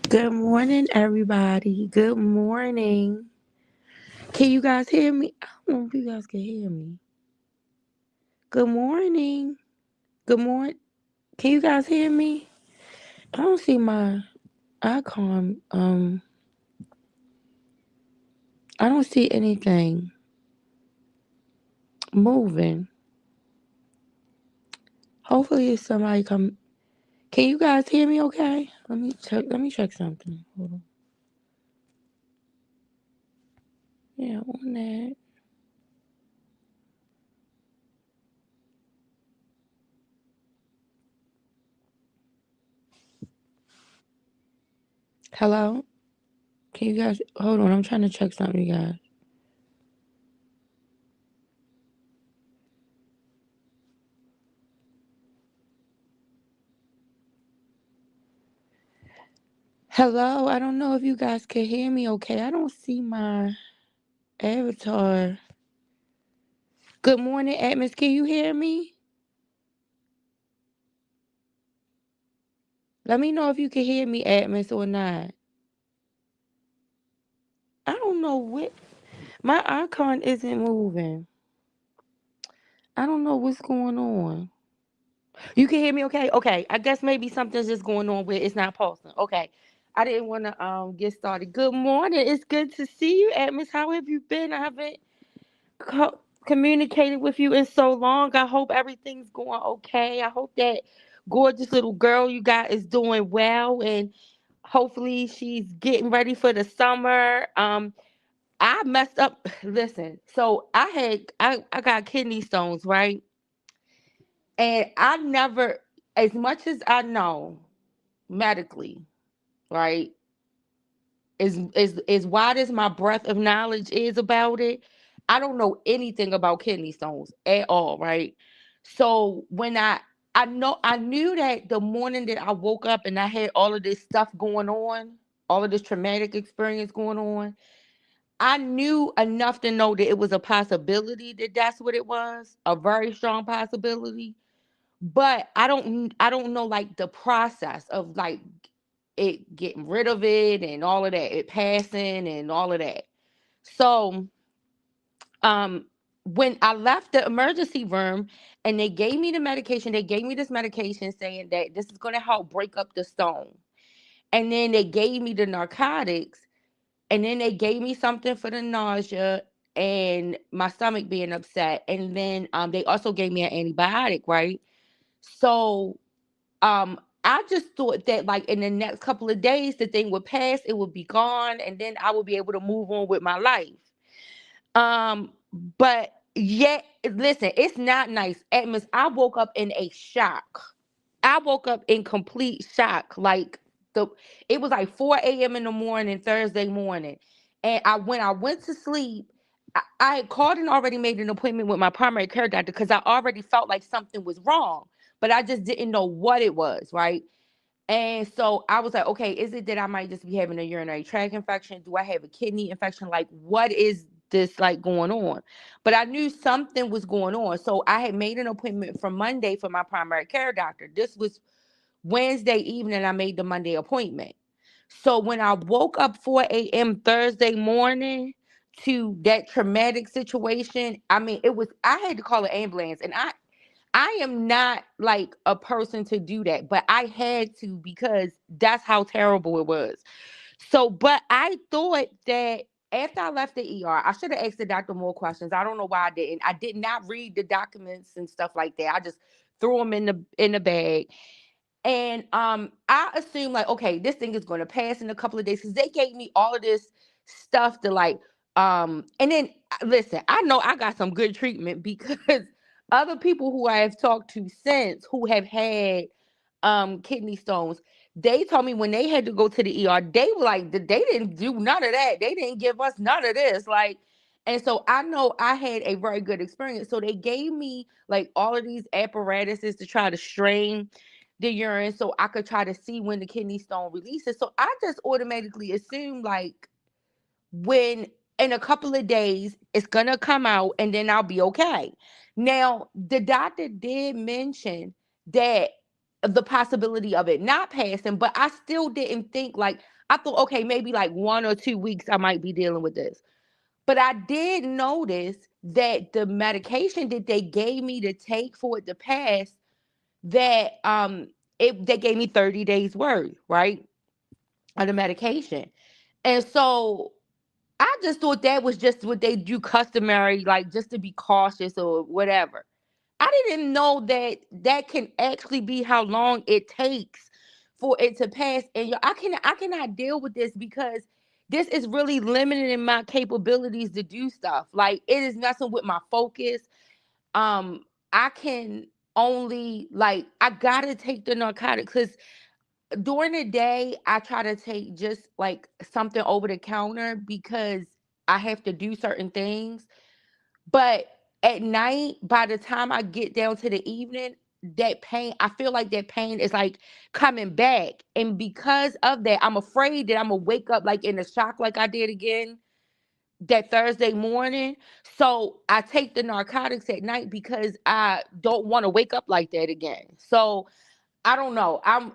Good morning, everybody. Good morning. Can you guys hear me? I don't know if you guys can hear me. Good morning. Good morning. Can you guys hear me? I don't see my icon. I don't see anything moving. Hopefully, if somebody come. Can you guys hear me? Okay. Let me check. Let me check something. Hold on. Yeah, on that. Hello. Can you guys hold on? I'm trying to check something, you guys. Hello. I don't know if you guys can hear me. Okay. I don't see my avatar. Good morning, Atmos. Can you hear me? Let me know if you can hear me, Atmos, or not. I don't know what my icon isn't moving. I don't know what's going on. You can hear me okay? Okay. I guess maybe something's just going on where it's not pulsing. Okay. I didn't want to get started. Good morning. It's good to see you, Atmos. How have you been? I haven't communicated with you in so long. I hope everything's going okay. I hope that gorgeous little girl you got is doing well, and hopefully she's getting ready for the summer. I messed up. Listen, so I got kidney stones, right? And I never, as much as I know medically, right? As wide as my breadth of knowledge is about it, I don't know anything about kidney stones at all, right? So when I knew that the morning that I woke up and I had all of this stuff going on, all of this traumatic experience going on, I knew enough to know that it was a possibility that that's what it was, a very strong possibility. But I don't know like the process of like it getting rid of it and all of that, it passing and all of that. So um when I left the emergency room and they gave me the medication, they gave me this medication saying that this is gonna help break up the stone. And then they gave me the narcotics, and then they gave me something for the nausea and my stomach being upset. And then they also gave me an antibiotic, right? So I just thought that like in the next couple of days the thing would pass, it would be gone, and then I would be able to move on with my life. But yet, listen, it's not nice. Atmos, I woke up in a shock. I woke up in complete shock. Like the it was like 4 a.m. in the morning, Thursday morning. And when I went to sleep, I had called and already made an appointment with my primary care doctor because I already felt like something was wrong, but I just didn't know what it was, right? And so I was like, okay, is it that I might just be having a urinary tract infection? Do I have a kidney infection? Like, what is this like going on? But I knew something was going on. So I had made an appointment for Monday for my primary care doctor. This was Wednesday evening. I made the Monday appointment. So when I woke up 4 a.m. Thursday morning to that traumatic situation, I mean, I had to call an ambulance, and I am not like a person to do that, but I had to because that's how terrible it was. So, but I thought that after I left the ER, I should have asked the doctor more questions. I don't know why I didn't. I did not read the documents and stuff like that. I just threw them in the bag. And I assumed like, okay, this thing is going to pass in a couple of days because they gave me all of this stuff to like, and then listen, I know I got some good treatment because other people who I have talked to since who have had kidney stones, they told me when they had to go to the ER, they were like, they didn't do none of that. They didn't give us none of this. Like, and so I know I had a very good experience. So they gave me like all of these apparatuses to try to strain the urine so I could try to see when the kidney stone releases. So I just automatically assumed like when in a couple of days it's gonna come out and then I'll be okay. Now the doctor did mention that the possibility of it not passing, but I still didn't think like I thought, okay, maybe like 1 or 2 weeks I might be dealing with this. But I did notice that the medication that they gave me to take for it to pass, that they gave me 30 days worth, right? Of the medication. And so I just thought that was just what they do customary, like just to be cautious or whatever. I didn't know that that can actually be how long it takes for it to pass. And I cannot deal with this because this is really limiting my capabilities to do stuff. Like it is messing with my focus. Um, I can only like I gotta take the narcotics because during the day I try to take just like something over the counter because I have to do certain things. But at night, by the time I get down to the evening, that pain, I feel like that pain is like coming back. And because of that, I'm afraid that I'm gonna wake up like in a shock like I did again that Thursday morning. So I take the narcotics at night because I don't want to wake up like that again. So I don't know. I'm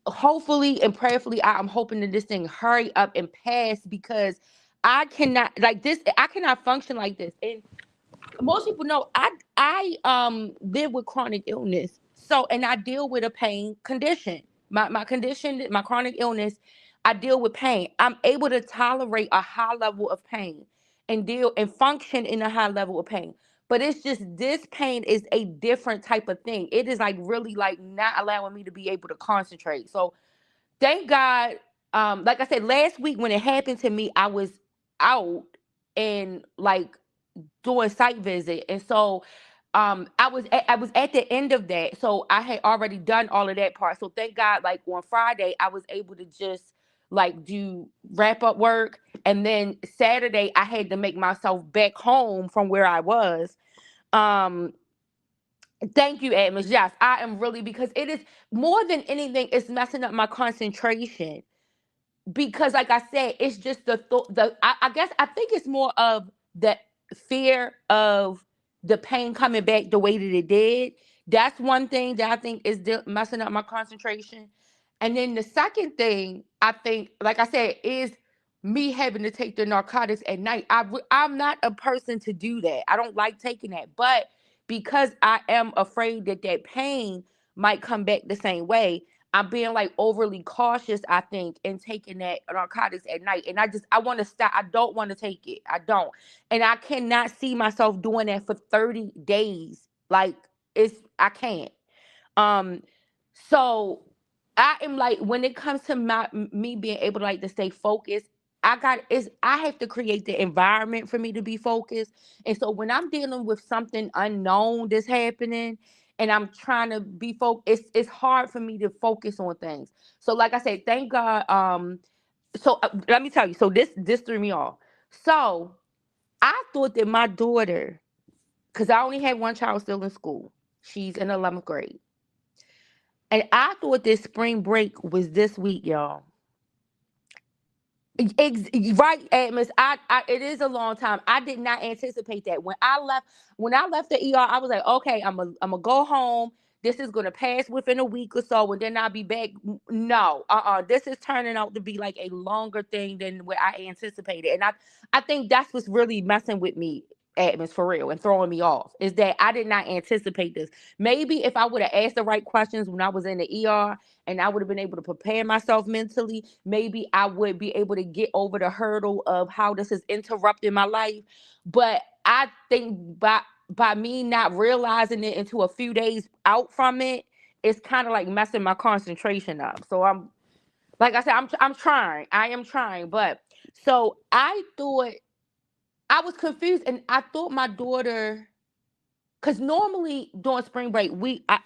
hopefully and prayerfully, I'm hoping that this thing hurry up and pass because I cannot like this. I cannot function like this. And most people know I live with chronic illness. So and I deal with a pain condition. My condition, my chronic illness, I deal with pain. I'm able to tolerate a high level of pain and deal and function in a high level of pain. But it's just this pain is a different type of thing. It is like really like not allowing me to be able to concentrate. So thank God, like I said, last week when it happened to me, I was out and like doing site visit. And so I was at the end of that. So I had already done all of that part. So thank God like on Friday I was able to just like do wrap up work, and then Saturday I had to make myself back home from where I was. Um Thank you, Agnes. Yes, I am really because it is more than anything, it's messing up my concentration because like I said, it's just the thought I guess I think it's more of the fear of the pain coming back the way that it did. That's one thing that I think is messing up my concentration. And then the second thing I think, like I said, is me having to take the narcotics at night. I'm not a person to do that. I don't like taking that. But because I am afraid that that pain might come back the same way, I'm being like overly cautious, I think, in taking that narcotics at night. And I want to stop. I don't want to take it. I don't. And I cannot see myself doing that for 30 days. Like I can't. Um, so I am like, when it comes to me being able to like to stay focused, I have to create the environment for me to be focused. And so when I'm dealing with something unknown that's happening and I'm trying to be focused, it's hard for me to focus on things. So like I said, thank God. Let me tell you. So this threw me off. So I thought that my daughter, because I only had one child still in school. She's in 11th grade. And I thought this spring break was this week, y'all. Right, Amos. It is a long time. I did not anticipate that. When I left the ER, I was like, okay, I'm gonna go home. This is gonna pass within a week or so, and then I'll be back. No, this is turning out to be like a longer thing than what I anticipated, and I think that's what's really messing with me, Amos, for real, and throwing me off is that I did not anticipate this. Maybe if I would have asked the right questions when I was in the ER, and I would have been able to prepare myself mentally, maybe I would be able to get over the hurdle of how this is interrupting my life. But I think by me not realizing it until a few days out from it, it's kind of like messing my concentration up. So I'm like I said, I'm trying. I am trying. But so I thought I was confused, and I thought my daughter, because normally during spring break,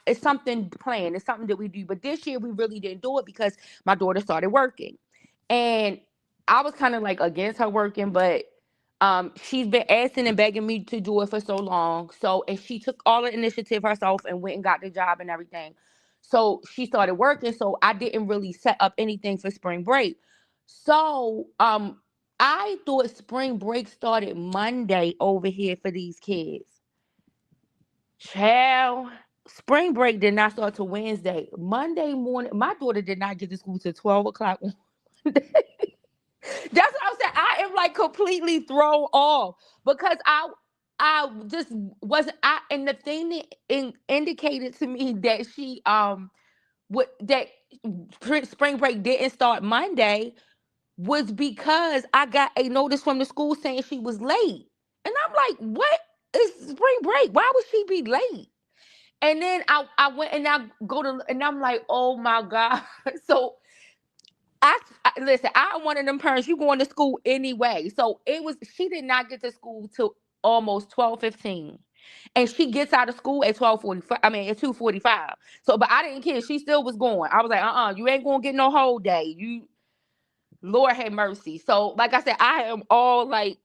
it's something planned, it's something that we do. But this year we really didn't do it because my daughter started working. And I was kind of like against her working, but she's been asking and begging me to do it for so long. So, and she took all the initiative herself and went and got the job and everything. So she started working. So I didn't really set up anything for spring break. So I thought spring break started Monday over here for these kids. Child, spring break did not start till Wednesday. Monday morning, my daughter did not get to school till 12 o'clock. That's what I'm saying. I am like completely thrown off because I just wasn't I and the thing that indicated to me that she what that spring break didn't start Monday was because I got a notice from the school saying she was late. And I'm like, what is spring break? Why would she be late? And then I went and I go to and I'm like, oh my God. So listen, I'm one of them parents, you going to school anyway. So it was she did not get to school till almost 12:15. And she gets out of school at 12:45. I mean at 2:45. So but I didn't care. She still was going. I was like, you ain't gonna get no whole day. You Lord have mercy. So like I said, I am all like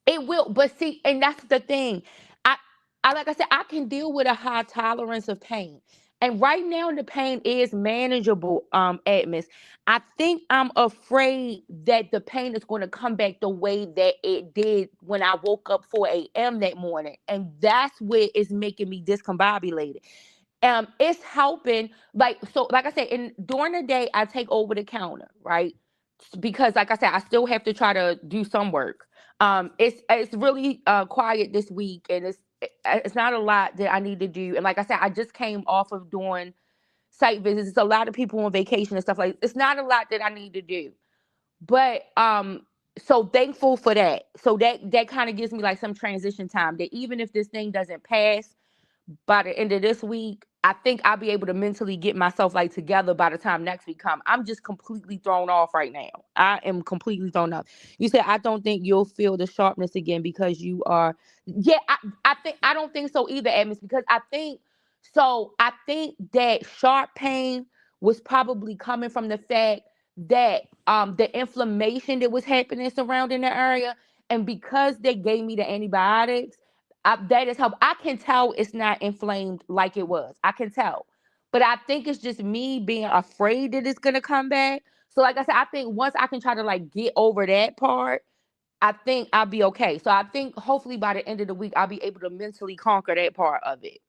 it will, but see, and that's the thing. I, I like I said, I can deal with a high tolerance of pain, and right now the pain is manageable. Admis, I think I'm afraid that the pain is going to come back the way that it did when I woke up 4 a.m. that morning, and that's what is making me discombobulated. It's helping, like so, like I said, in during the day I take over the counter, right? Because like I said, I still have to try to do some work. It's really quiet this week, and it's not a lot that I need to do. And like I said, I just came off of doing site visits. It's a lot of people on vacation and stuff like. It's not a lot that I need to do, but so thankful for that. So that kind of gives me like some transition time. That even if this thing doesn't pass by the end of this week, I think I'll be able to mentally get myself like together by the time next week come. I'm just completely thrown off right now. I am completely thrown off. You said I don't think you'll feel the sharpness again because you are. Yeah, I think I don't think so either, Edmonds, because I think so. I think that sharp pain was probably coming from the fact that the inflammation that was happening surrounding the area, and because they gave me the antibiotics. That is how I can tell it's not inflamed like it was. I can tell. But I think it's just me being afraid that it's gonna come back. So like I said, I think once I can try to like get over that part, I think I'll be okay. So I think hopefully by the end of the week I'll be able to mentally conquer that part of it.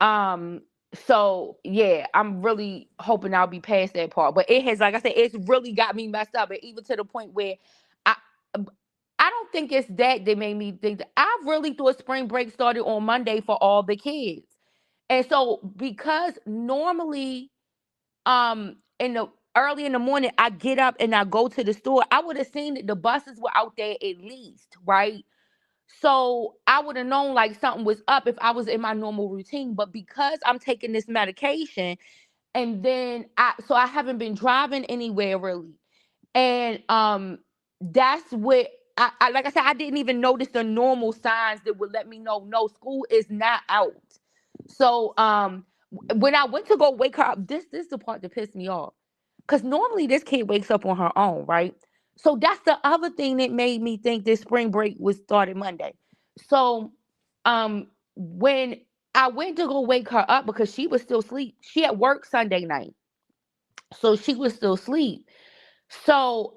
Um so yeah, I'm really hoping I'll be past that part. But it has, like I said, it's really got me messed up. And even to the point where I I don't think it's that made me think that I really thought spring break started on Monday for all the kids. And so because normally in the early in the morning I get up and I go to the store, I would have seen that the buses were out there at least, right? So I would have known like something was up if I was in my normal routine. But because I'm taking this medication and then I haven't been driving anywhere really. And that's what I like I said, I didn't even notice the normal signs that would let me know no, school is not out. So when I went to go wake her up, this is the part that pissed me off. Cause normally this kid wakes up on her own, right? So that's the other thing that made me think this spring break was started Monday. So when I went to go wake her up because she was still asleep. She had work Sunday night. So she was still asleep. So,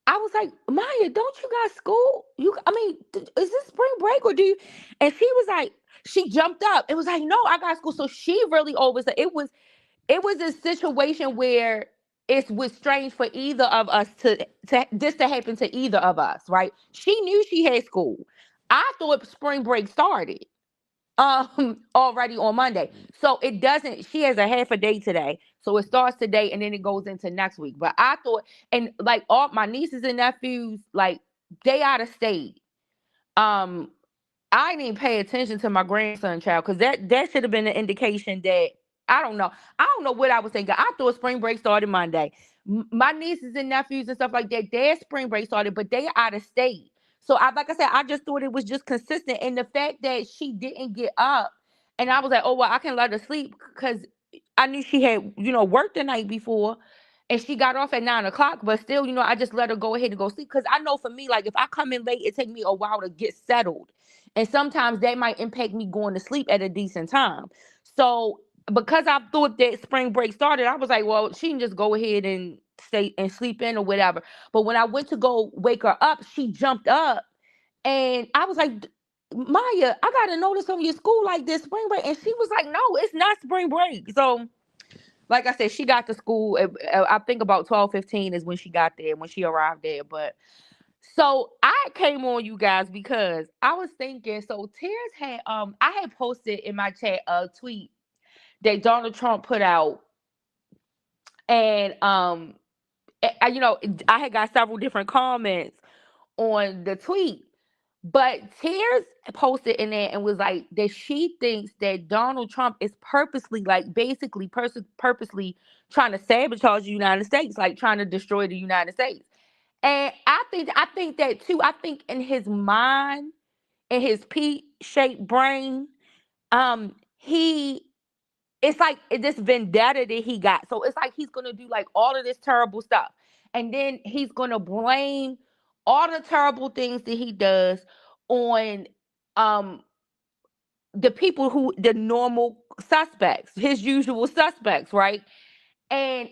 I was like, Maya, don't you got school? I mean, is this spring break or do you? And she was like, she jumped up and was like, no, I got school. So she really always, it was a situation where it was strange for either of us to this to happen to either of us, right? She knew she had school. I thought spring break started already on Monday. So it doesn't, she has a half a day today. So it starts today and then it goes into next week. But I thought, and like all my nieces and nephews, like they out of state. Um, I didn't even pay attention to my grandson child because that should have been an indication that I don't know. I don't know what I was thinking. I thought spring break started Monday. My nieces and nephews and stuff like that, their spring break started, but they out of state. So I like I said, I just thought it was just consistent. And the fact that she didn't get up, and I was like, oh well, I can let her sleep because I knew she had, worked the night before and she got off at 9 o'clock, but still, I just let her go ahead and go sleep. Cause I know for me, like if I come in late, it take me a while to get settled. And sometimes that might impact me going to sleep at a decent time. So because I thought that spring break started, I was like, well, she can just go ahead and stay and sleep in or whatever. But when I went to go wake her up, she jumped up and I was like, Maya, I got a notice from your school like this spring break. And she was like, no, it's not spring break. So like I said, she got to school. I think about 12:15 is when she got there, when she arrived there. But so I came on you guys because I was thinking. So Tears had I had posted in my chat a tweet that Donald Trump put out, and you know, I had got several different comments on the tweet. But Tears posted in there and was like that she thinks that Donald Trump is purposely, like basically purposely trying to sabotage the United States, like trying to destroy the United States. And I think that too. I think in his mind, in his P-shaped brain, he it's like this vendetta that he got. So it's like he's gonna do like all of this terrible stuff, and then he's gonna blame all the terrible things that he does on um the people who the normal suspects, his usual suspects, right? And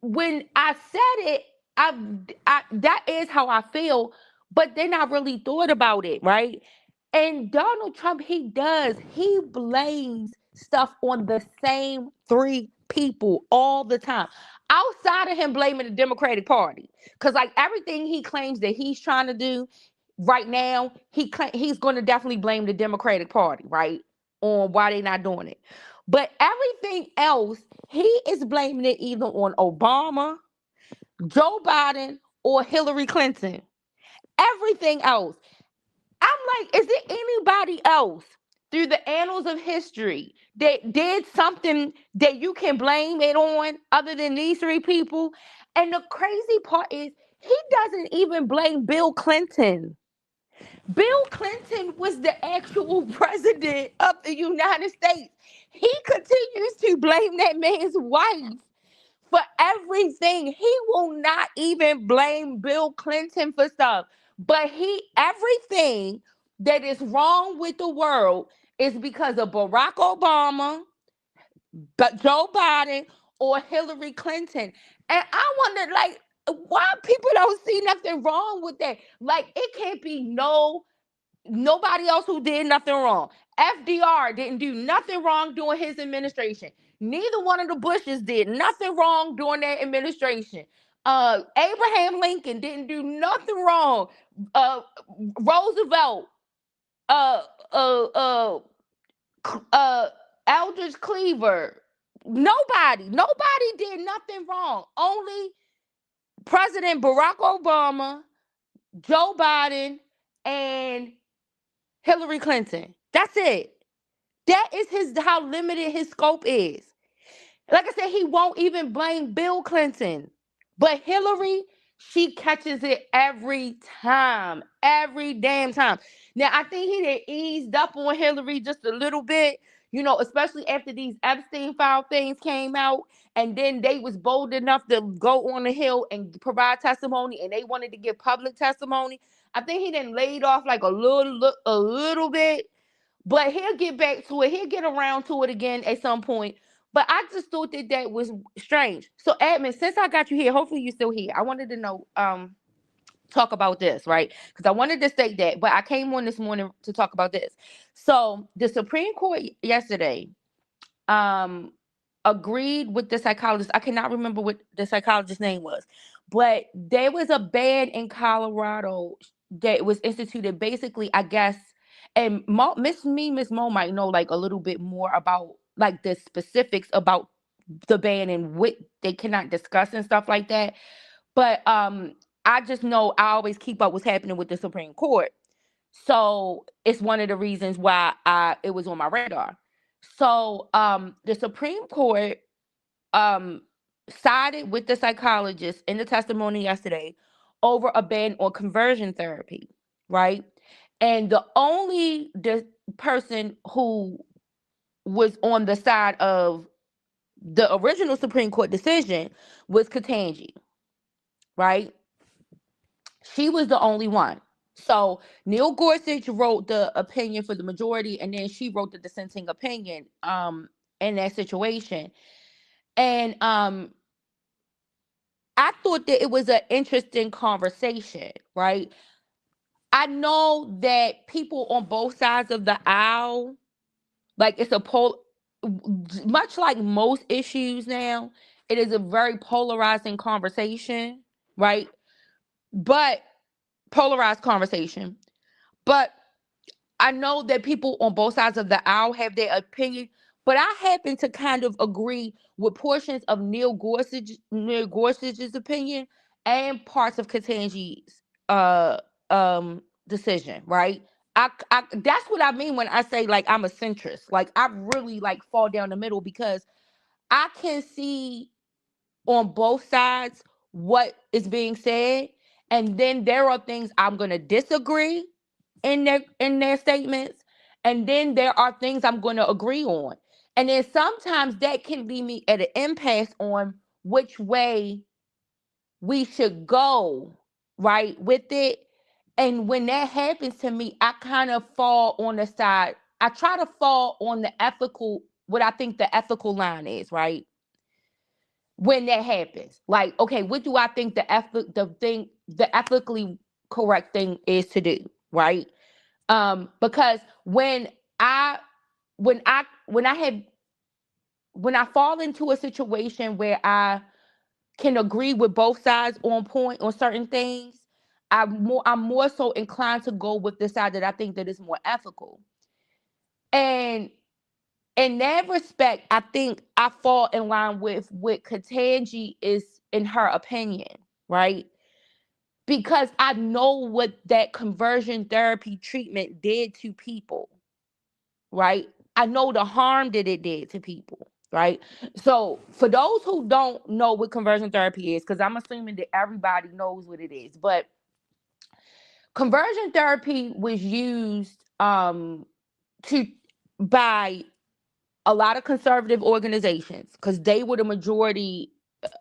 when I said it, I that is how I feel, but then I really thought about it, right? And Donald Trump, he blames stuff on the same three people all the time. Outside of him blaming the Democratic Party. Because like everything he claims that he's trying to do right now, he's going to definitely blame the Democratic Party, right? On why they're not doing it. But everything else, he is blaming it either on Obama, Joe Biden, or Hillary Clinton. Everything else. I'm like, is there anybody else through the annals of history that did something that you can blame it on other than these three people? And the crazy part is, he doesn't even blame Bill Clinton. Bill Clinton was the actual president of the United States. He continues to blame that man's wife for everything. He will not even blame Bill Clinton for stuff. But everything that is wrong with the world is because of Barack Obama, but Joe Biden, or Hillary Clinton. And I wonder, like, why people don't see nothing wrong with that? Like, it can't be nobody else who did nothing wrong. FDR didn't do nothing wrong during his administration. Neither one of the Bushes did nothing wrong during their administration. Abraham Lincoln didn't do nothing wrong. Roosevelt, uh, uh, uh, uh, Aldrich Cleaver, nobody did nothing wrong. Only President Barack Obama, Joe Biden, and Hillary Clinton. That's it. That is how limited his scope is. Like I said, he won't even blame Bill Clinton. But Hillary, she catches it every time. Every damn time. Now, I think he did eased up on Hillary just a little bit, you know, especially after these Epstein file things came out. And then they was bold enough to go on the Hill and provide testimony, and they wanted to give public testimony. I think he then laid off like a little bit, but he'll get back to it. He'll get around to it again at some point. But I just thought that that was strange. So, Admin, since I got you here, hopefully you're still here. I wanted to know, talk about this, right? Because I wanted to state that, but I came on this morning to talk about this. So, the Supreme Court yesterday, um, agreed with the psychologist. I cannot remember what the psychologist's name was, but there was a ban in Colorado that was instituted. Basically, I guess, and Miss Mo might know like a little bit more about like the specifics about the ban and what they cannot discuss and stuff like that. But I just know I always keep up what's happening with the Supreme Court. So it's one of the reasons why it was on my radar. So the Supreme Court um sided with the psychologist in the testimony yesterday over a ban on conversion therapy, right? And the person who was on the side of the original Supreme Court decision was Katanji, right? She was the only one. So Neil Gorsuch wrote the opinion for the majority, and then she wrote the dissenting opinion in that situation. And I thought that it was an interesting conversation, right? I know that people on both sides of the aisle, like it's a poll. much like most issues now, it is a very polarizing conversation, right? But polarized conversation. But I know that people on both sides of the aisle have their opinion, but I happen to kind of agree with portions of Neil Gorsuch's opinion and parts of Ketanji's uh decision, right? That's what I mean when I say like I'm a centrist. Like I really like fall down the middle because I can see on both sides what is being said, and then there are things I'm gonna disagree in their statements, and then there are things I'm going to agree on, and then sometimes that can leave me at an impasse on which way we should go, right, with it. And when that happens to me, I kind of fall on the side. I try to fall on the ethical, what I think the ethical line is, right? When that happens, like, okay, what do I think the ethically correct thing is to do, right? Because I when I had when I fall into a situation where I can agree with both sides on point on certain things, I'm more so inclined to go with the side that I think that is more ethical. And in that respect, I think I fall in line with what Katanji is in her opinion, right? Because I know what that conversion therapy treatment did to people, right? I know the harm that it did to people, right? So for those who don't know what conversion therapy is, because I'm assuming that everybody knows what it is, but conversion therapy was used to by a lot of conservative organizations because they were the majority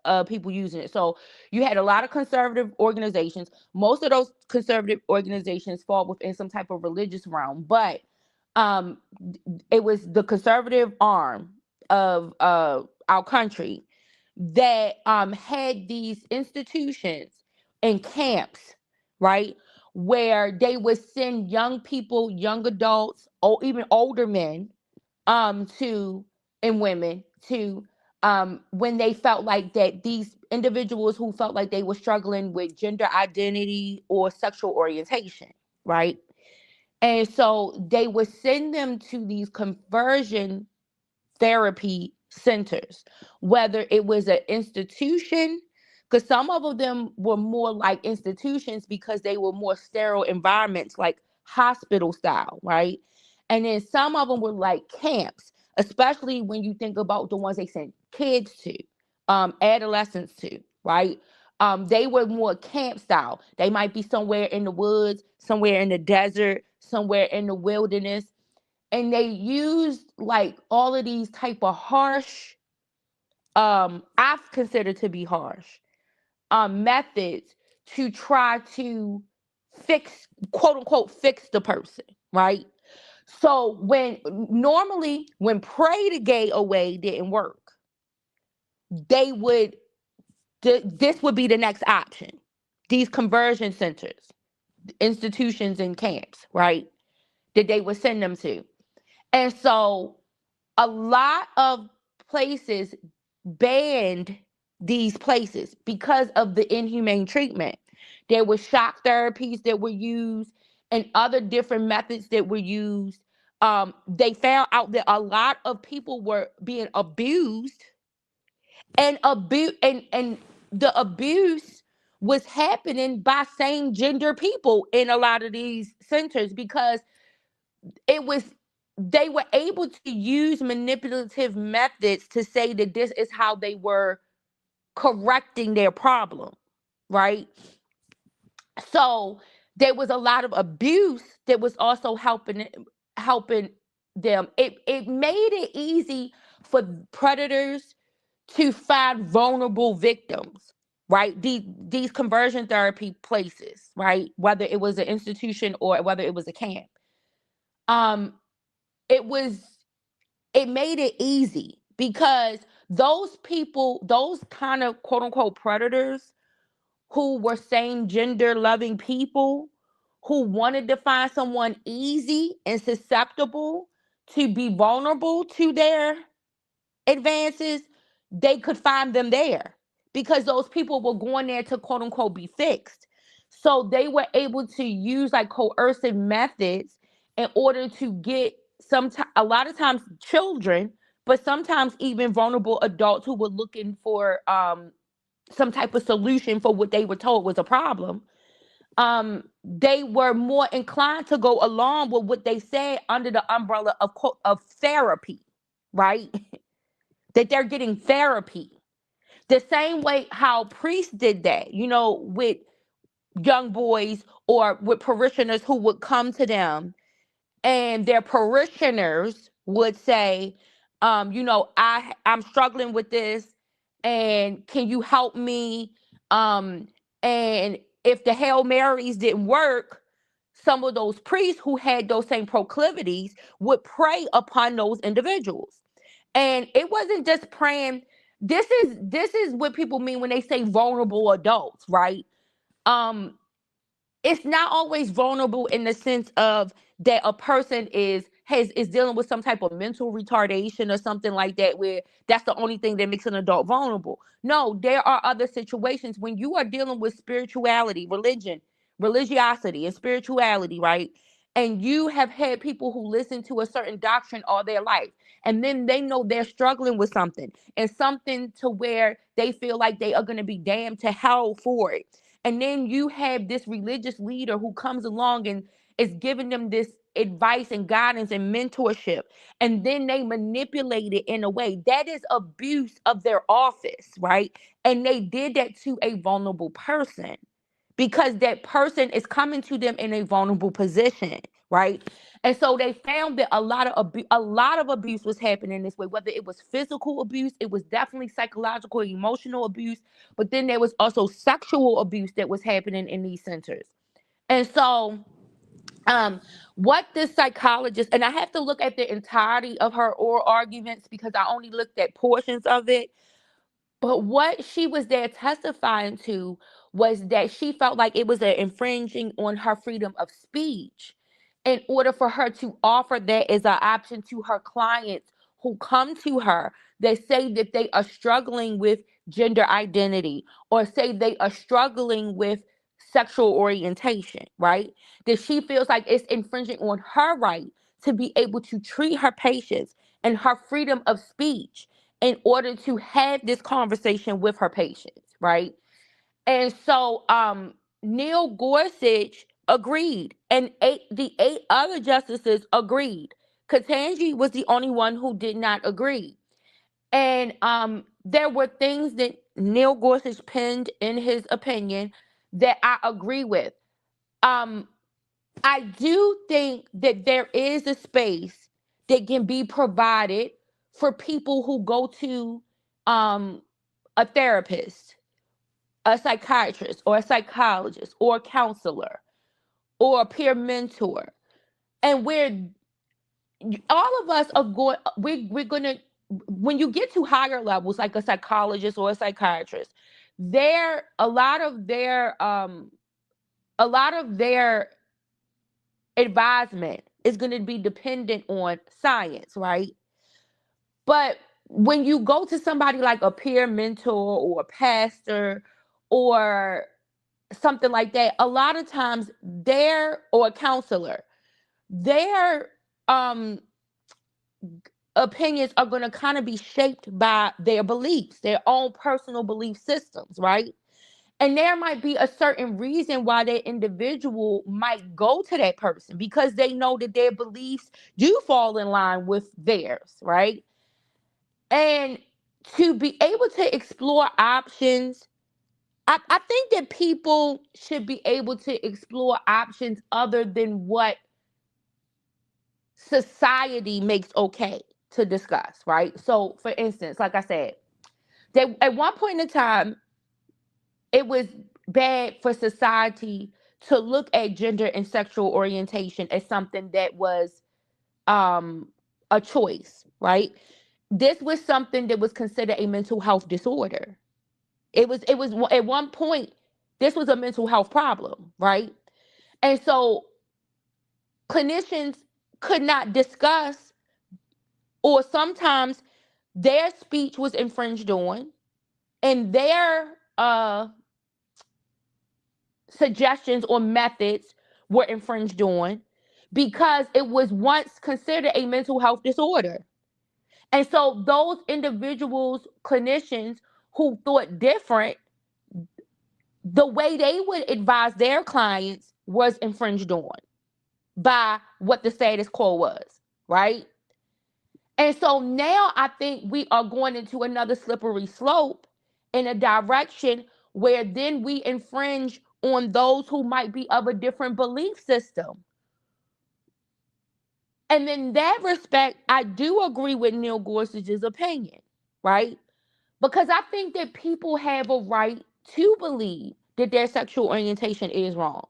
of people using it. So you had a lot of conservative organizations. Most of those conservative organizations fall within some type of religious realm, but um, it was the conservative arm of our country that had these institutions and camps, right, where they would send young people, young adults, or even older men to and women to when they felt like that these individuals who felt like they were struggling with gender identity or sexual orientation, right? And so they would send them to these conversion therapy centers, whether it was an institution, because some of them were more like institutions because they were more sterile environments, like hospital style, right? And then some of them were like camps, especially when you think about the ones they sent kids to, adolescents to, right? They were more camp style. They might be somewhere in the woods, somewhere in the desert, somewhere in the wilderness, and they used like all of these type of harsh I've considered to be harsh methods to try to fix, quote unquote, fix the person, right? So when pray the gay away didn't work, they would this would be the next option, these conversion centers, institutions and camps, right, that they would send them to. And so a lot of places banned these places because of the inhumane treatment. There were shock therapies that were used and other different methods that were used. They found out that a lot of people were being abused and the abuse was happening by same gender people in a lot of these centers because it was they were able to use manipulative methods to say that this is how they were correcting their problem, right? So there was a lot of abuse that was also helping them. It made it easy for predators to find vulnerable victims, right? These conversion therapy places, right? Whether it was an institution or whether it was a camp. Um, it was it made it easy because those people, those kind of quote unquote predators who were same gender loving people who wanted to find someone easy and susceptible to be vulnerable to their advances, they could find them there because those people were going there to quote unquote be fixed. So they were able to use like coercive methods in order to get a lot of times children, but sometimes even vulnerable adults who were looking for some type of solution for what they were told was a problem. They were more inclined to go along with what they said under the umbrella of of therapy, right? That they're getting therapy. The same way how priests did that, with young boys or with parishioners who would come to them, and their parishioners would say, I'm struggling with this, and can you help me? And if the Hail Marys didn't work, some of those priests who had those same proclivities would pray upon those individuals. And it wasn't just praying. This is what people mean when they say vulnerable adults, right? Um, it's not always vulnerable in the sense of that a person is dealing with some type of mental retardation or something like that, where that's the only thing that makes an adult vulnerable. No, there are other situations when you are dealing with spirituality, religiosity and spirituality, right? And you have had people who listen to a certain doctrine all their life, and then they know they're struggling with something, and something to where they feel like they are going to be damned to hell for it. And then you have this religious leader who comes along and is giving them this advice and guidance and mentorship. And then they manipulate it in a way that is abuse of their office, right? And they did that to a vulnerable person because that person is coming to them in a vulnerable position, right? And so they found that a lot of abuse was happening this way. Whether it was physical abuse, it was definitely psychological, emotional abuse, but then there was also sexual abuse that was happening in these centers. And so, um, what this psychologist, and I have to look at the entirety of her oral arguments because I only looked at portions of it, but what she was there testifying to was that she felt like it was infringing on her freedom of speech in order for her to offer that as an option to her clients who come to her that say that they are struggling with gender identity or say they are struggling with sexual orientation, right? That she feels like it's infringing on her right to be able to treat her patients and her freedom of speech in order to have this conversation with her patients, right? And so Neil Gorsuch agreed, and the eight other justices agreed. Katanji was the only one who did not agree. And there were things that Neil Gorsuch penned in his opinion that I agree with. Um, I do think that there is a space that can be provided for people who go to um, a therapist, a psychiatrist, or a psychologist, or a counselor, or a peer mentor, and where all of us are going. We're gonna when you get to higher levels, like a psychologist or a psychiatrist, there a lot of their advisement is going to be dependent on science, right? But when you go to somebody like a peer mentor or a pastor or something like that, a lot of times or a counselor, their um opinions are going to kind of be shaped by their beliefs, their own personal belief systems, right? And there might be a certain reason why that individual might go to that person because they know that their beliefs do fall in line with theirs, right? And to be able to explore options, I think that people should be able to explore options other than what society makes okay to discuss, right? So, for instance, like I said, that at one point in time, it was bad for society to look at gender and sexual orientation as something that was um a choice, right? This was something that was considered a mental health disorder. It was at one point this was a mental health problem, right? And so clinicians could not discuss, or sometimes their speech was infringed on, and their suggestions or methods were infringed on because it was once considered a mental health disorder. And so those individuals, clinicians who thought different, the way they would advise their clients was infringed on by what the status quo was, right? And so now I think we are going into another slippery slope in a direction where then we infringe on those who might be of a different belief system. And in that respect, I do agree with Neil Gorsuch's opinion, right? Because I think that people have a right to believe that their sexual orientation is wrong.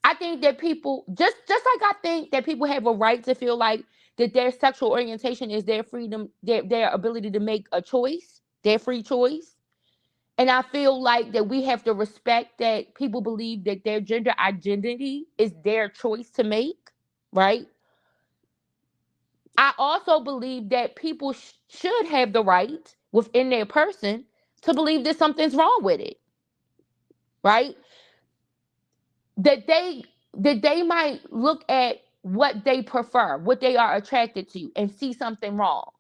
I think that people just like I think that people have a right to feel like that their sexual orientation is their freedom, their ability to make a choice, their free choice. And I feel like that we have to respect that people believe that their gender identity is their choice to make, right? I also believe that people should have the right within their person to believe that something's wrong with it, right? That they might look at what they prefer, what they are attracted to, and see something wrong.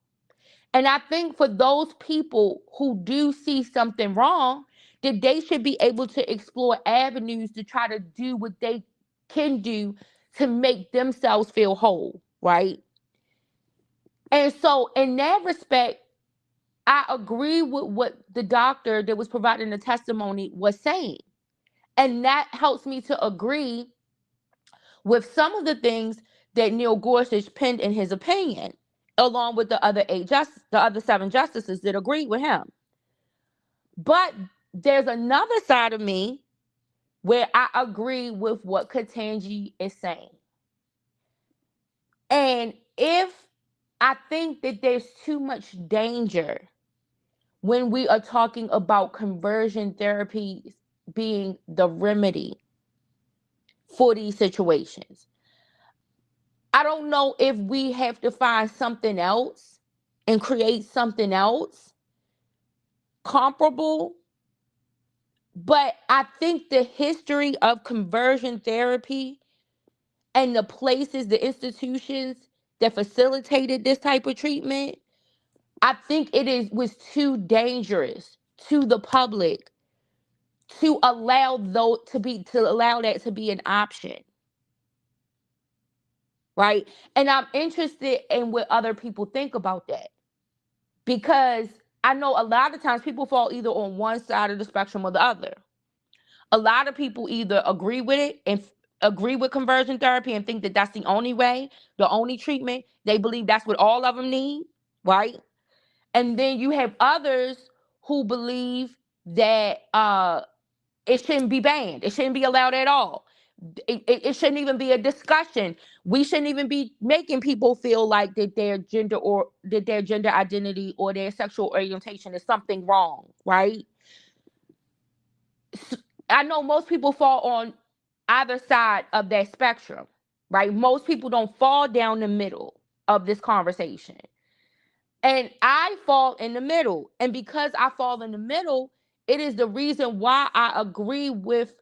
And I think for those people who do see something wrong, that they should be able to explore avenues to try to do what they can do to make themselves feel whole, right? And so in that respect, I agree with what the doctor that was providing the testimony was saying. And that helps me to agree with some of the things that Neil Gorsuch penned in his opinion, along with the other the other 7 justices that agreed with him. But there's another side of me where I agree with what Ketanji is saying. And if I think that there's too much danger when we are talking about conversion therapies being the remedy for these situations. I don't know if we have to find something else and create something else comparable, but I think the history of conversion therapy and the places, the institutions that facilitated this type of treatment, I think was too dangerous to the public to allow that to be an option. Right? And I'm interested in what other people think about that. Because I know a lot of times people fall either on one side of the spectrum or the other. A lot of people either agree with it and agree with conversion therapy and think that that's the only way, the only treatment. They believe that's what all of them need, right? And then you have others who believe that it shouldn't be banned. It shouldn't be allowed at all. It shouldn't even be a discussion. We shouldn't even be making people feel like that their gender identity or their sexual orientation is something wrong, right? I know most people fall on either side of that spectrum, right? Most people don't fall down the middle of this conversation. And I fall in the middle. And because I fall in the middle, it is the reason why I agree with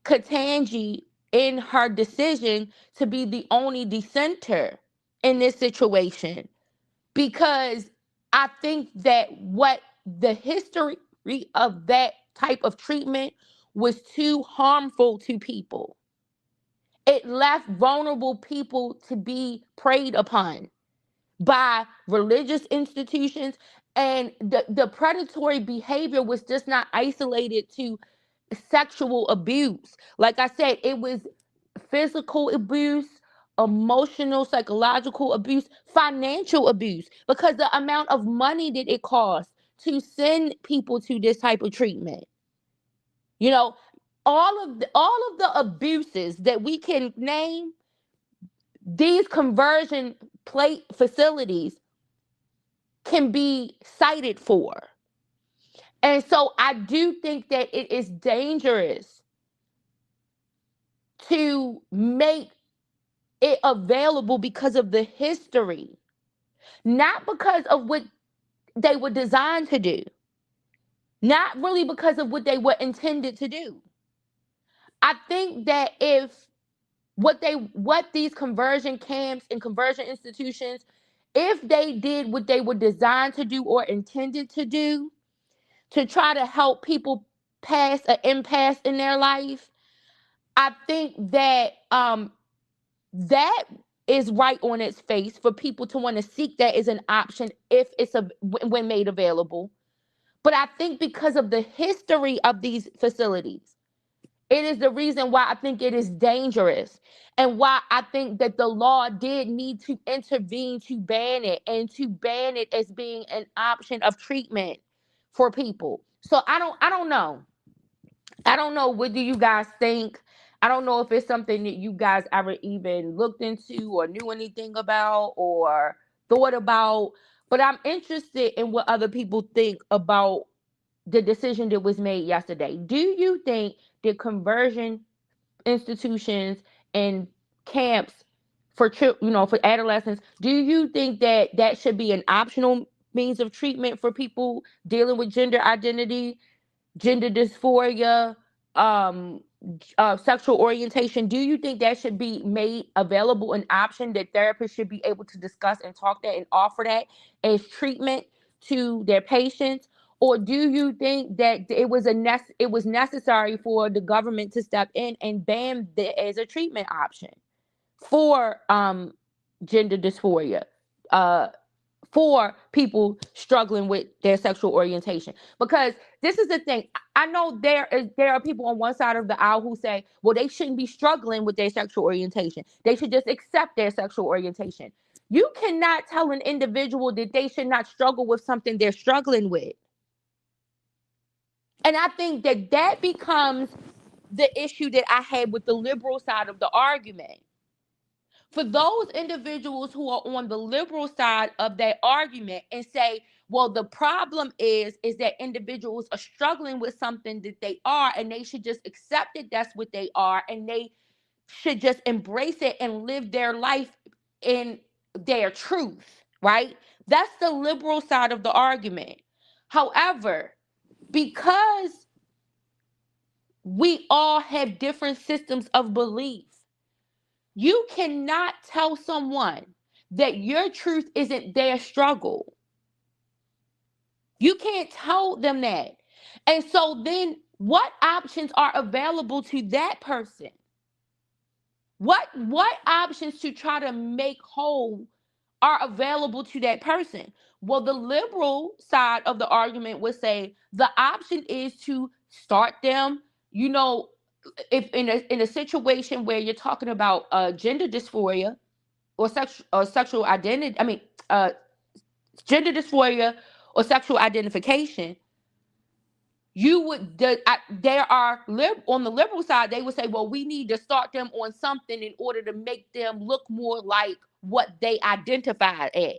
Ketanji in her decision to be the only dissenter in this situation. Because I think that what the history of that type of treatment was too harmful to people. It left vulnerable people to be preyed upon by religious institutions, and the predatory behavior was just not isolated to sexual abuse. Like I said, it was physical abuse, emotional, psychological abuse, financial abuse, because the amount of money that it costs to send people to this type of treatment. You know, all of the abuses that we can name, these conversion plate facilities can be cited for. And so I do think that it is dangerous to make it available because of the history. not because of what they were designed to do, not really because of what they were intended to do. I think that if what these conversion camps and conversion institutions, if they did what they were designed to do or intended to do, to try to help people pass an impasse in their life, I think that that is right on its face for people to want to seek that as an option if it's when made available. But I think because of the history of these facilities, it is the reason why I think it is dangerous and why I think that the law did need to intervene to ban it and to ban it as being an option of treatment for people. So I don't know. I don't know, what do you guys think? I don't know if it's something that you guys ever even looked into or knew anything about or thought about, but I'm interested in what other people think about the decision that was made yesterday. Do you think that conversion institutions and camps for for adolescents, do you think that that should be an optional means of treatment for people dealing with gender identity, gender dysphoria, um, sexual orientation? Do you think that should be made available, an option that therapists should be able to discuss and talk that and offer that as treatment to their patients? Or do you think that it was necessary for the government to step in and ban that as a treatment option for gender dysphoria? Uh, for people struggling with their sexual orientation, because this is the thing. I know there are people on one side of the aisle who say, well, they shouldn't be struggling with their sexual orientation, they should just accept their sexual orientation. You cannot tell an individual that they should not struggle with something they're struggling with. And I think that that becomes the issue that I had with the liberal side of the argument. For those individuals who are on the liberal side of that argument and say, well, the problem is that individuals are struggling with something that they are, and they should just accept it, that's what they are, and they should just embrace it and live their life in their truth, right? That's the liberal side of the argument. However, because we all have different systems of belief, you cannot tell someone that your truth isn't their struggle. You can't tell them that. And so then what options are available to that person? What options to try to make whole are available to that person? Well, the liberal side of the argument would say the option is to start them, you know, if in a situation where you're talking about gender dysphoria or sexual identity, uh, gender dysphoria or sexual identification, there are on the liberal side, they would say, well, we need to start them on something in order to make them look more like what they identify as.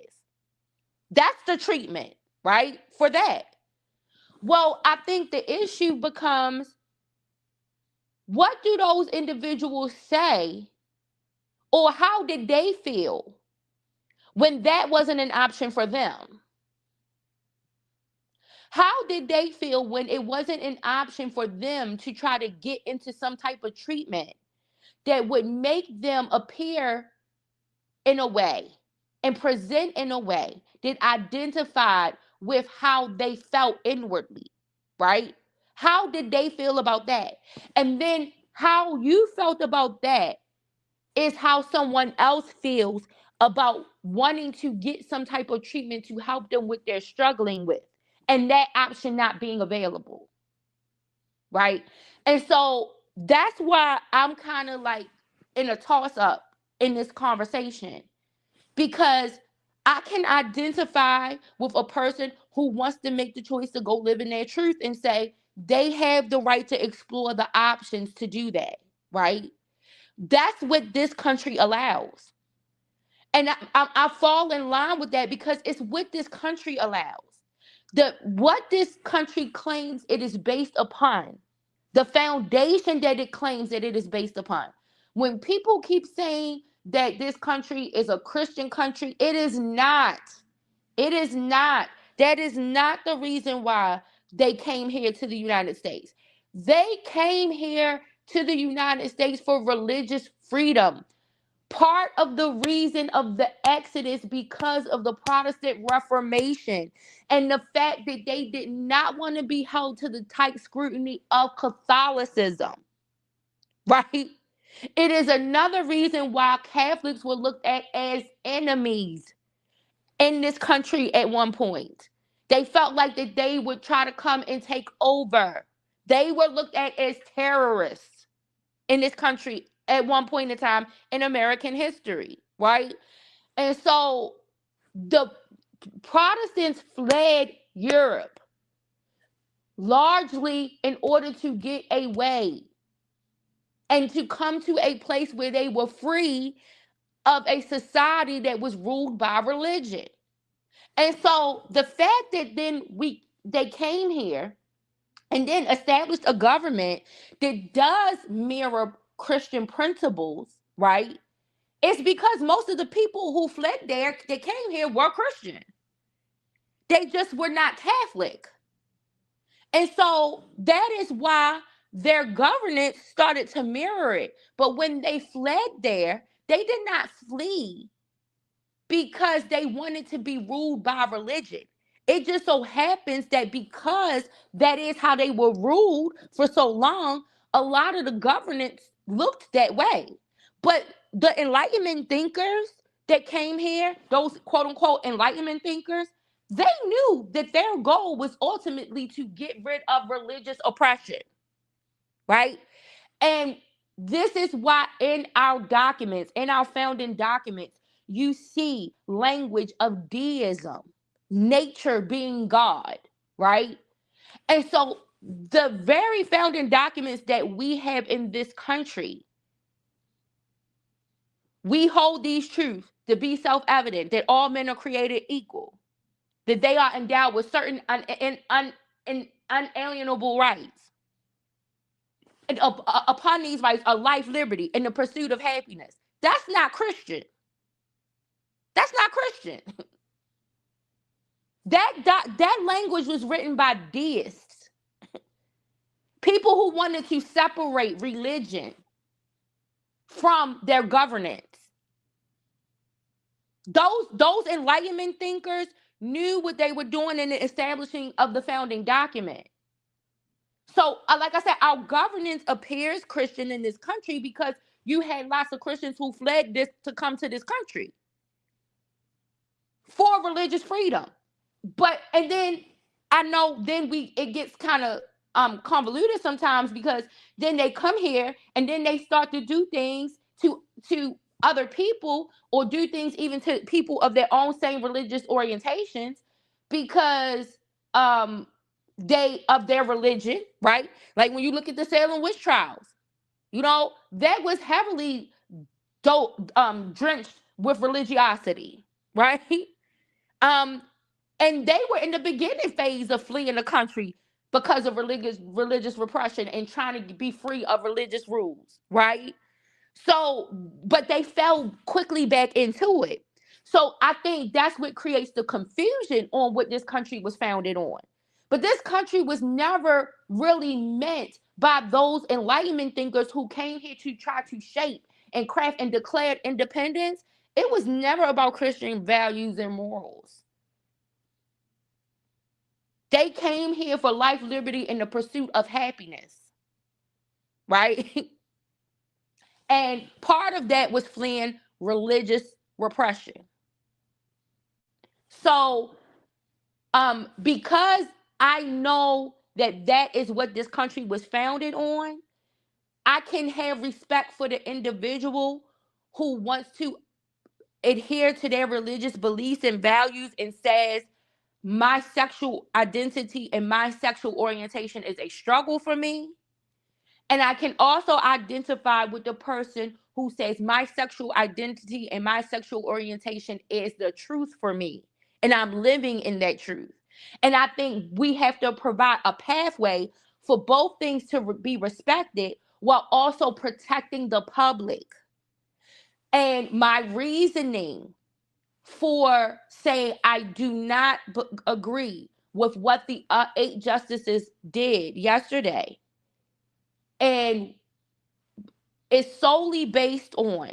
That's the treatment, right? For that. Well, I think the issue becomes, what do those individuals say, or how did they feel when that wasn't an option for them? How did they feel when it wasn't an option for them to try to get into some type of treatment that would make them appear in a way and present in a way that identified with how they felt inwardly, right? How did they feel about that? And then how you felt about that is how someone else feels about wanting to get some type of treatment to help them with their struggling with, and that option not being available, right? And so that's why I'm kind of like in a toss up in this conversation, because I can identify with a person who wants to make the choice to go live in their truth and say they have the right to explore the options to do that, right? That's what this country allows. And I fall in line with that because it's what this country allows. What this country claims it is based upon, the foundation that it claims that it is based upon. When people keep saying that this country is a Christian country. It is not. It is not. That is not the reason why they came here to the United States. They came here to the United States for religious freedom. Part of the reason of the Exodus because of the Protestant Reformation and the fact that they did not want to be held to the tight scrutiny of Catholicism, right? It is another reason why Catholics were looked at as enemies in this country at one point. They felt like that they would try to come and take over. They were looked at as terrorists in this country at one point in time in American history, right? And so the Protestants fled Europe largely in order to get away and to come to a place where they were free of a society that was ruled by religion. And so the fact that then they came here and then established a government that does mirror Christian principles, right? It's because most of the people who fled there that came here were Christian. They just were not Catholic. And so that is why their governance started to mirror it. But when they fled there, they did not flee because they wanted to be ruled by religion. It just so happens that because that is how they were ruled for so long, a lot of the governance looked that way. But the Enlightenment thinkers that came here, those quote unquote Enlightenment thinkers, they knew that their goal was ultimately to get rid of religious oppression, right? And this is why in our documents, in our founding documents, you see language of deism, nature being God, right? And so the very founding documents that we have in this country, we hold these truths to be self-evident that all men are created equal, that they are endowed with certain unalienable rights. And upon these rights are life, liberty, and the pursuit of happiness. That's not Christian. That's not Christian. That language was written by deists, people who wanted to separate religion from their governance. Those Enlightenment thinkers knew what they were doing in the establishing of the founding document. So, like I said, our governance appears Christian in this country because you had lots of Christians who fled this to come to this country for religious freedom. But and then I know then it gets kind of convoluted sometimes because then they come here and then they start to do things to other people or do things even to people of their own same religious orientations because they of their religion, right? Like when you look at the Salem witch trials, that was heavily drenched with religiosity, right? And they were in the beginning phase of fleeing the country because of religious repression and trying to be free of religious rules, right? So, but they fell quickly back into it. So I think that's what creates the confusion on what this country was founded on. But this country was never really meant by those Enlightenment thinkers who came here to try to shape and craft and declared independence. It was never about Christian values and morals. They came here for life, liberty, and the pursuit of happiness, right? And part of that was fleeing religious repression. So, because I know that that is what this country was founded on, I can have respect for the individual who wants to adhere to their religious beliefs and values and says, my sexual identity and my sexual orientation is a struggle for me. And I can also identify with the person who says my sexual identity and my sexual orientation is the truth for me. And I'm living in that truth. And I think we have to provide a pathway for both things to be respected while also protecting the public. And my reasoning for saying I do not agree with what the 8 justices did yesterday, and it's solely based on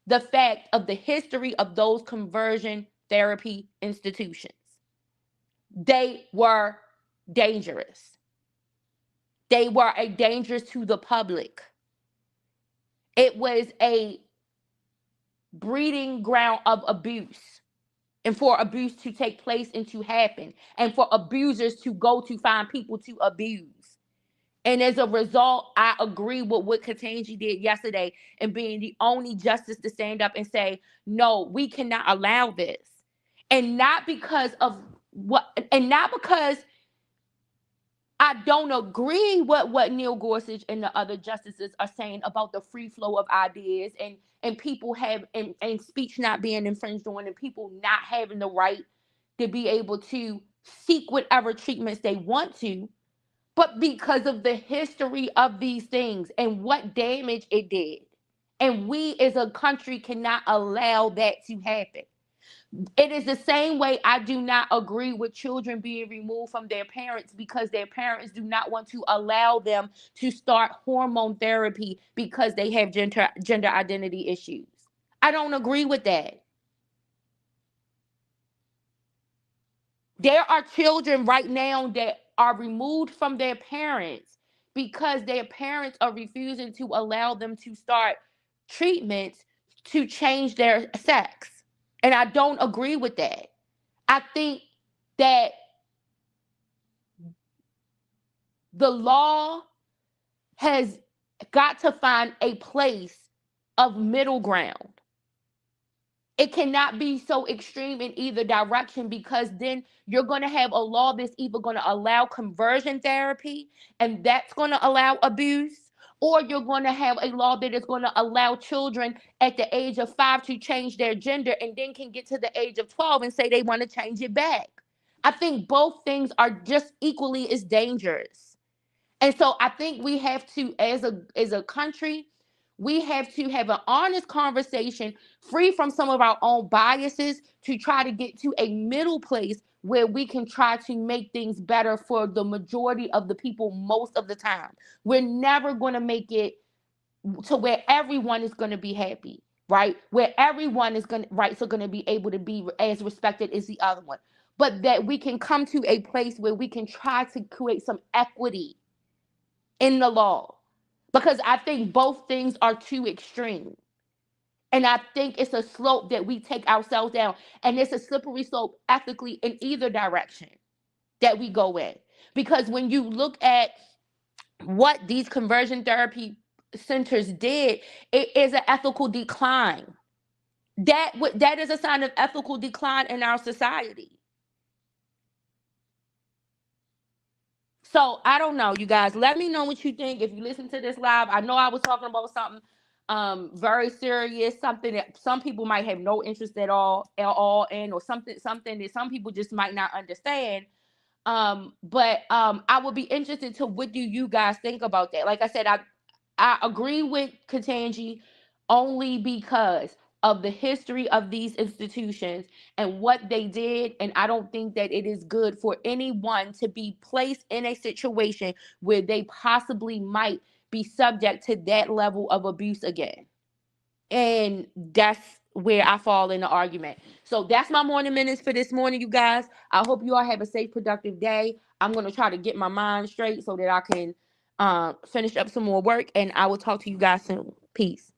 the fact of the history of those conversion therapy institutions. They were dangerous. They were a danger to the public. It was a breeding ground of abuse, and for abuse to take place and to happen, and for abusers to go to find people to abuse. And as a result, I agree with what Ketanji did yesterday and being the only justice to stand up and say, no, we cannot allow this. And not because of what, and not because I don't agree with what Neil Gorsuch and the other justices are saying about the free flow of ideas and people have and speech not being infringed on and people not having the right to be able to seek whatever treatments they want to, but because of the history of these things and what damage it did. And we as a country cannot allow that to happen. It is the same way I do not agree with children being removed from their parents because their parents do not want to allow them to start hormone therapy because they have gender identity issues. I don't agree with that. There are children right now that are removed from their parents because their parents are refusing to allow them to start treatments to change their sex. And I don't agree with that. I think that the law has got to find a place of middle ground. It cannot be so extreme in either direction because then you're going to have a law that's either going to allow conversion therapy and that's going to allow abuse, or you're going to have a law that is going to allow children at the age of 5 to change their gender and then can get to the age of 12 and say they want to change it back. I think both things are just equally as dangerous. And so I think we have to, as a country, we have to have an honest conversation, free from some of our own biases, to try to get to a middle place where we can try to make things better for the majority of the people most of the time. We're never going to make it to where everyone is going to be happy, right? Where everyone is going to, rights are going to be able to be as respected as the other one. But that we can come to a place where we can try to create some equity in the law, because I think both things are too extreme. And I think it's a slope that we take ourselves down. And it's a slippery slope ethically in either direction that we go in. Because when you look at what these conversion therapy centers did, it is an ethical decline. That is a sign of ethical decline in our society. So I don't know, you guys. Let me know what you think if you listen to this live. I know I was talking about something very serious, something that some people might have no interest at all in, or something that some people just might not understand. But I would be interested to what do you guys think about that. Like I said, I agree with Ketanji only because of the history of these institutions and what they did. And I don't think that it is good for anyone to be placed in a situation where they possibly might be subject to that level of abuse again. And that's where I fall in the argument. So that's my morning minutes for this morning, you guys. I hope you all have a safe, productive day. I'm going to try to get my mind straight so that I can finish up some more work. And I will talk to you guys soon. Peace.